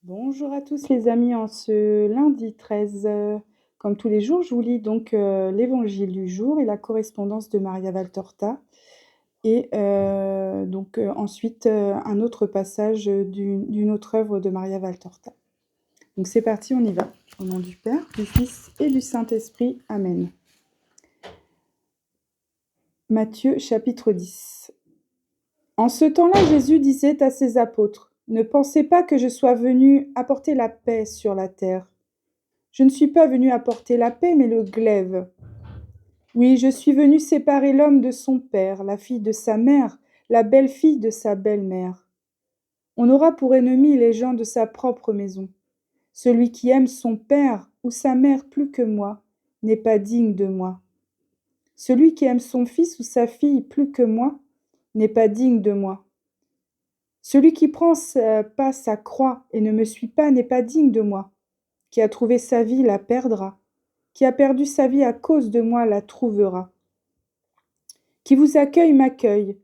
Bonjour à tous les amis, en ce lundi 13, comme tous les jours, je vous lis donc l'évangile du jour et la correspondance de Maria Valtorta et ensuite un autre passage d'une autre œuvre de Maria Valtorta. Donc c'est parti, on y va. Au nom du Père, du Fils et du Saint-Esprit. Amen. Matthieu chapitre 10. En ce temps-là, Jésus disait à ses apôtres, « Ne pensez pas que je sois venu apporter la paix sur la terre. Je ne suis pas venu apporter la paix, mais le glaive. Oui, je suis venu séparer l'homme de son père, la fille de sa mère, la belle-fille de sa belle-mère. On aura pour ennemis les gens de sa propre maison. Celui qui aime son père ou sa mère plus que moi n'est pas digne de moi. Celui qui aime son fils ou sa fille plus que moi n'est pas digne de moi. Celui qui prend pas sa croix et ne me suit pas n'est pas digne de moi. Qui a trouvé sa vie la perdra. Qui a perdu sa vie à cause de moi la trouvera. Qui vous accueille m'accueille,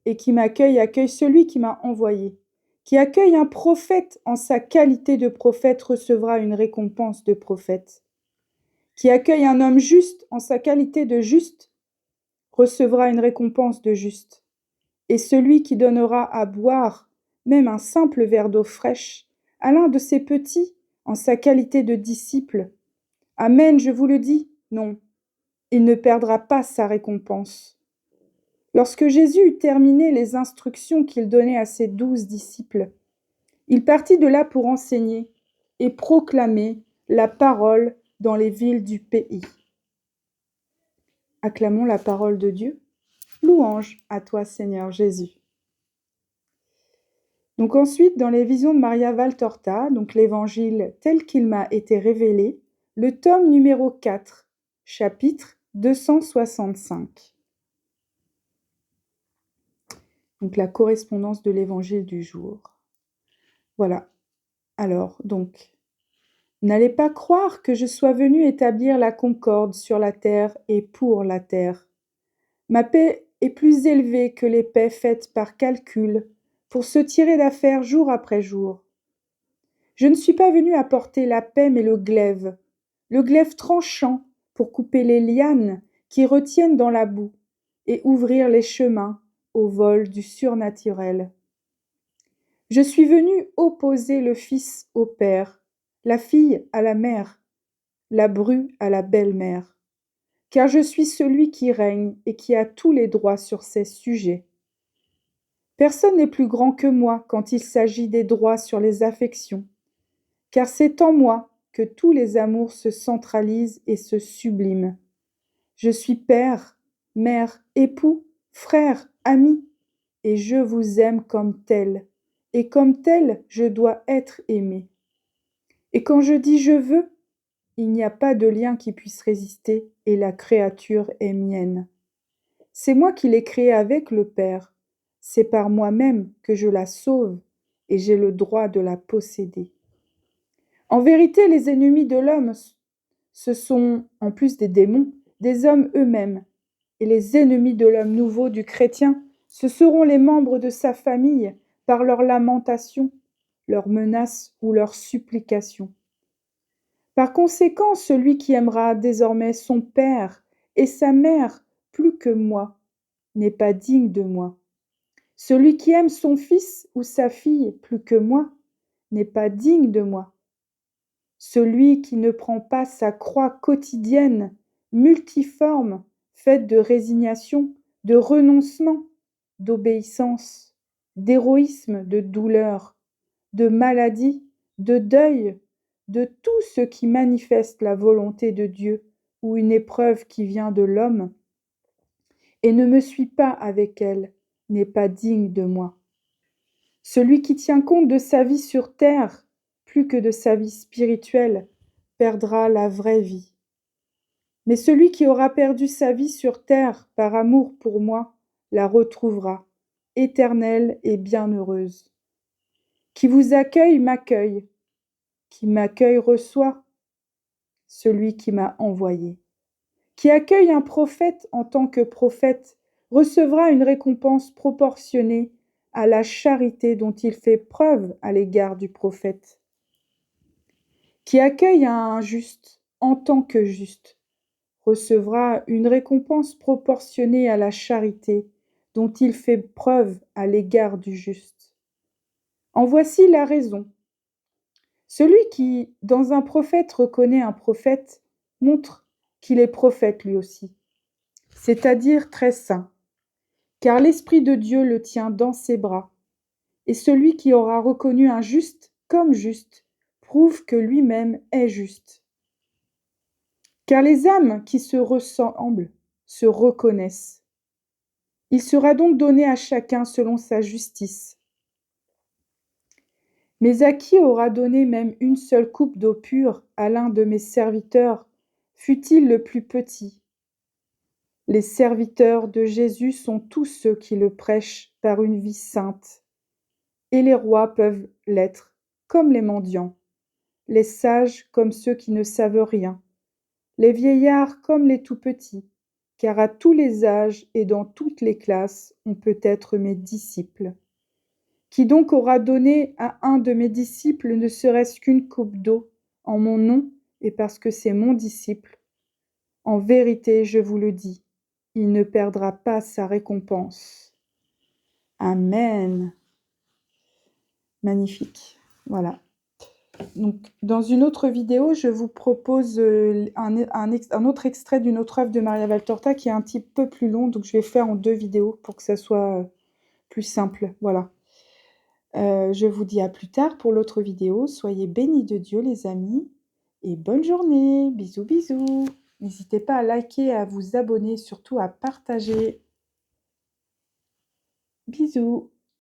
et qui m'accueille accueille celui qui m'a envoyé. Qui accueille un prophète en sa qualité de prophète recevra une récompense de prophète. Qui accueille un homme juste en sa qualité de juste recevra une récompense de juste. Et celui qui donnera à boire même un simple verre d'eau fraîche à l'un de ses petits en sa qualité de disciple, amen, je vous le dis, non, il ne perdra pas sa récompense. Lorsque Jésus eut terminé les instructions qu'il donnait à ses 12 disciples, il partit de là pour enseigner et proclamer la parole dans les villes du pays. Acclamons la parole de Dieu. Louange à toi, Seigneur Jésus. Donc ensuite, dans les visions de Maria Valtorta, donc l'évangile tel qu'il m'a été révélé, le tome numéro 4, chapitre 265. Donc la correspondance de l'évangile du jour. Voilà. Alors, donc, n'allez pas croire que je sois venu établir la concorde sur la terre et pour la terre. Ma paix est plus élevée que les paix faites par calcul, pour se tirer d'affaire jour après jour. Je ne suis pas venu apporter la paix, mais le glaive tranchant pour couper les lianes qui retiennent dans la boue et ouvrir les chemins au vol du surnaturel. Je suis venu opposer le fils au père, la fille à la mère, la bru à la belle-mère, car je suis celui qui règne et qui a tous les droits sur ces sujets. Personne n'est plus grand que moi quand il s'agit des droits sur les affections, car c'est en moi que tous les amours se centralisent et se subliment. Je suis père, mère, époux, frère, ami, et je vous aime comme tel, et comme tel je dois être aimé. Et quand je dis je veux, il n'y a pas de lien qui puisse résister, et la créature est mienne. C'est moi qui l'ai créée avec le Père, c'est par moi-même que je la sauve, et j'ai le droit de la posséder. En vérité, les ennemis de l'homme, ce sont, en plus des démons, des hommes eux-mêmes. Et les ennemis de l'homme nouveau du chrétien, ce seront les membres de sa famille par leurs lamentations, leurs menaces ou leurs supplications. Par conséquent, celui qui aimera désormais son père et sa mère plus que moi n'est pas digne de moi. Celui qui aime son fils ou sa fille plus que moi n'est pas digne de moi. Celui qui ne prend pas sa croix quotidienne, multiforme, faite de résignation, de renoncement, d'obéissance, d'héroïsme, de douleur, de maladie, de deuil, de tout ce qui manifeste la volonté de Dieu ou une épreuve qui vient de l'homme, et ne me suit pas avec elle, n'est pas digne de moi. Celui qui tient compte de sa vie sur terre, plus que de sa vie spirituelle, perdra la vraie vie. Mais celui qui aura perdu sa vie sur terre par amour pour moi, la retrouvera, éternelle et bienheureuse. Qui vous accueille m'accueille, qui m'accueille reçoit celui qui m'a envoyé. Qui accueille un prophète en tant que prophète recevra une récompense proportionnée à la charité dont il fait preuve à l'égard du prophète. Qui accueille un juste en tant que juste recevra une récompense proportionnée à la charité dont il fait preuve à l'égard du juste. En voici la raison. Celui qui, dans un prophète, reconnaît un prophète, montre qu'il est prophète lui aussi, c'est-à-dire très saint, car l'Esprit de Dieu le tient dans ses bras. Et celui qui aura reconnu un juste comme juste prouve que lui-même est juste. Car les âmes qui se ressemblent se reconnaissent. Il sera donc donné à chacun selon sa justice. Mais à qui aura donné même une seule coupe d'eau pure à l'un de mes serviteurs, fût-il le plus petit? Les serviteurs de Jésus sont tous ceux qui le prêchent par une vie sainte. Et les rois peuvent l'être, comme les mendiants, les sages comme ceux qui ne savent rien, les vieillards comme les tout-petits, car à tous les âges et dans toutes les classes, on peut être mes disciples. Qui donc aura donné à un de mes disciples ne serait-ce qu'une coupe d'eau, en mon nom et parce que c'est mon disciple? En vérité, je vous le dis, il ne perdra pas sa récompense. Amen. Magnifique. Voilà. Donc, dans une autre vidéo, je vous propose un autre extrait d'une autre œuvre de Maria Valtorta qui est un petit peu plus long, donc je vais faire en 2 vidéos pour que ça soit plus simple. Voilà. Je vous dis à plus tard pour l'autre vidéo. Soyez bénis de Dieu, les amis, et bonne journée. Bisous, bisous. N'hésitez pas à liker, à vous abonner, surtout à partager. Bisous.